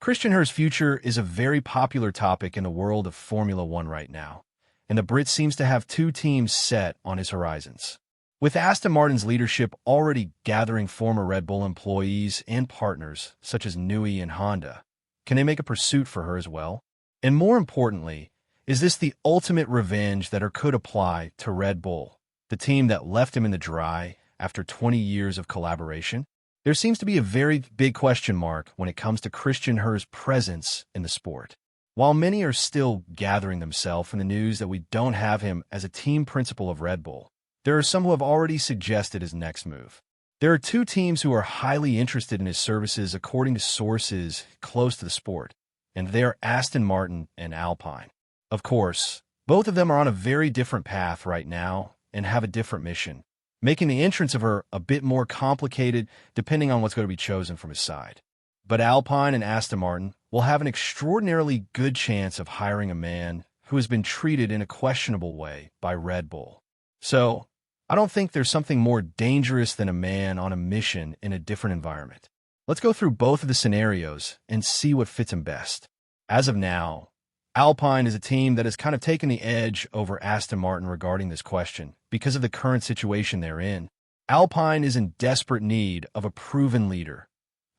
Christian Horner's future is a very popular topic in the world of Formula One right now, and the Brit seems to have two teams set on his horizons. With Aston Martin's leadership already gathering former Red Bull employees and partners, such as Newey and Honda, can they make a pursuit for her as well? And more importantly, is this the ultimate revenge that her could apply to Red Bull, the team that left him in the dry after 20 years of collaboration? There seems to be a very big question mark when it comes to Christian Horner's presence in the sport. While many are still gathering themselves in the news that we don't have him as a team principal of Red Bull, there are some who have already suggested his next move. There are two teams who are highly interested in his services according to sources close to the sport, and they are Aston Martin and Alpine. Of course, both of them are on a very different path right now and have a different mission, making the entrance of her a bit more complicated depending on what's going to be chosen from his side. But Alpine and Aston Martin will have an extraordinarily good chance of hiring a man who has been treated in a questionable way by Red Bull. So, I don't think there's something more dangerous than a man on a mission in a different environment. Let's go through both of the scenarios and see what fits him best. As of now, Alpine is a team that has kind of taken the edge over Aston Martin regarding this question because of the current situation they're in. Alpine is in desperate need of a proven leader,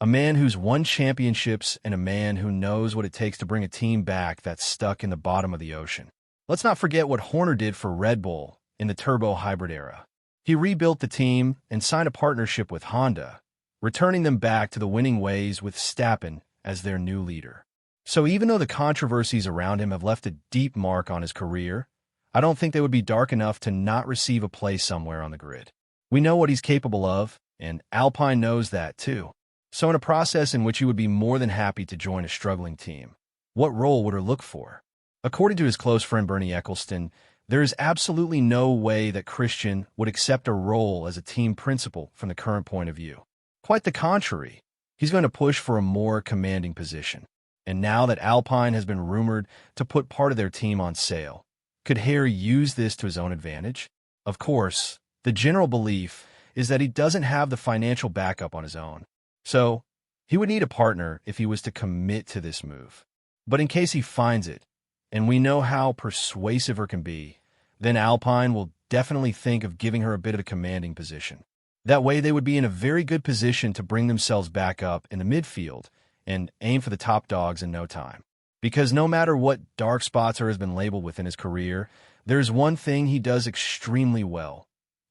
a man who's won championships and a man who knows what it takes to bring a team back that's stuck in the bottom of the ocean. Let's not forget what Horner did for Red Bull in the turbo hybrid era. He rebuilt the team and signed a partnership with Honda, returning them back to the winning ways with Verstappen as their new leader. So even though the controversies around him have left a deep mark on his career, I don't think they would be dark enough to not receive a place somewhere on the grid. We know what he's capable of, and Alpine knows that too. So in a process in which he would be more than happy to join a struggling team, what role would he look for? According to his close friend Bernie Ecclestone, there is absolutely no way that Christian would accept a role as a team principal from the current point of view. Quite the contrary, he's going to push for a more commanding position. And now that Alpine has been rumored to put part of their team on sale, could Harry use this to his own advantage? Of course, the general belief is that he doesn't have the financial backup on his own. So, he would need a partner if he was to commit to this move. But in case he finds it, and we know how persuasive her can be, then Alpine will definitely think of giving her a bit of a commanding position. That way they would be in a very good position to bring themselves back up in the midfield and aim for the top dogs in no time. Because no matter what dark spots has been labeled within his career, there's one thing he does extremely well: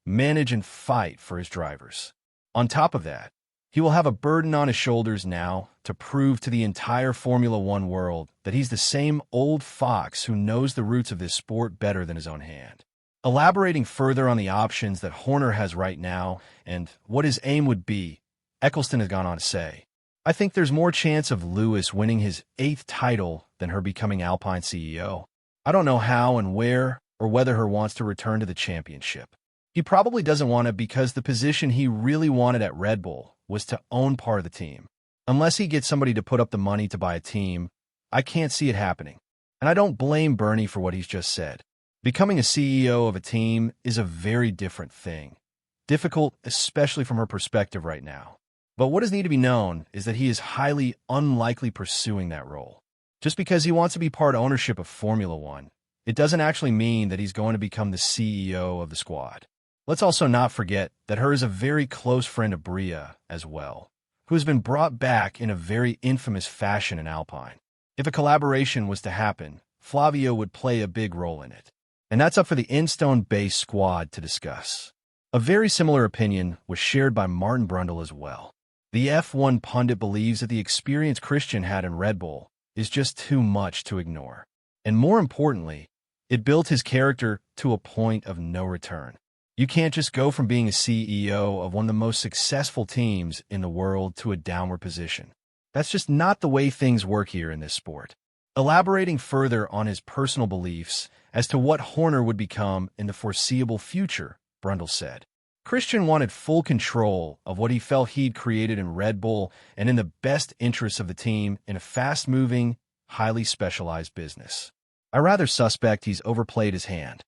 manage and fight for his drivers. On top of that, he will have a burden on his shoulders now to prove to the entire Formula One world that he's the same old fox who knows the roots of this sport better than his own hand. Elaborating further on the options that Horner has right now and what his aim would be, Ecclestone has gone on to say, "I think there's more chance of Lewis winning his 8th title than her becoming Alpine CEO. I don't know how and where or whether her wants to return to the championship. He probably doesn't want to because the position he really wanted at Red Bull was to own part of the team. Unless he gets somebody to put up the money to buy a team, I can't see it happening. And I don't blame Bernie for what he's just said. Becoming a CEO of a team is a very different thing. Difficult, especially from her perspective right now. But what does need to be known is that he is highly unlikely pursuing that role. Just because he wants to be part ownership of Formula One, it doesn't actually mean that he's going to become the CEO of the squad. Let's also not forget that her is a very close friend of Brit as well, who has been brought back in a very infamous fashion in Alpine. If a collaboration was to happen, Flavio would play a big role in it. And that's up for the Ecclestone-based squad to discuss. A very similar opinion was shared by Martin Brundle as well. The F1 pundit believes that the experience Christian had in Red Bull is just too much to ignore. And more importantly, it built his character to a point of no return. You can't just go from being a CEO of one of the most successful teams in the world to a downward position. That's just not the way things work here in this sport. Elaborating further on his personal beliefs as to what Horner would become in the foreseeable future, Brundle said, Christian wanted full control of what he felt he'd created in Red Bull and in the best interests of the team in a fast-moving, highly specialized business. I rather suspect he's overplayed his hand.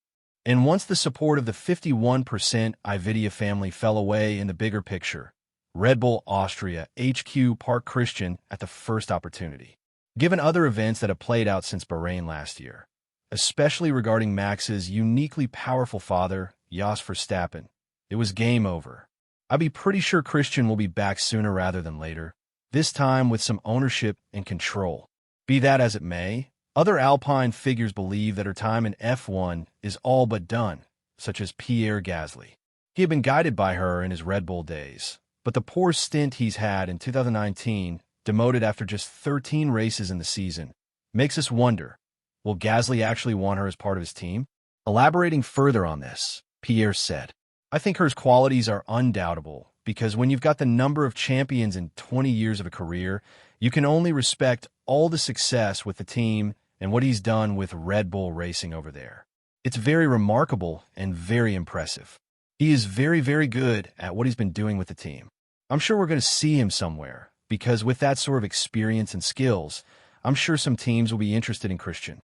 And once the support of the 51% Ividia family fell away in the bigger picture, Red Bull Austria HQ park Christian at the first opportunity. Given other events that have played out since Bahrain last year, especially regarding Max's uniquely powerful father, Jos Verstappen, it was game over. I'd be pretty sure Christian will be back sooner rather than later, this time with some ownership and control. Be that as it may, other Alpine figures believe that her time in F1 is all but done, such as Pierre Gasly. He had been guided by her in his Red Bull days, but the poor stint he's had in 2019, demoted after just 13 races in the season, makes us wonder, will Gasly actually want her as part of his team? Elaborating further on this, Pierre said, I think her qualities are undoubtable, because when you've got the number of champions in 20 years of a career, you can only respect all the success with the team and what he's done with Red Bull Racing over there. It's very remarkable and very impressive. He is very, very good at what he's been doing with the team. I'm sure we're going to see him somewhere, because with that sort of experience and skills, I'm sure some teams will be interested in Christian.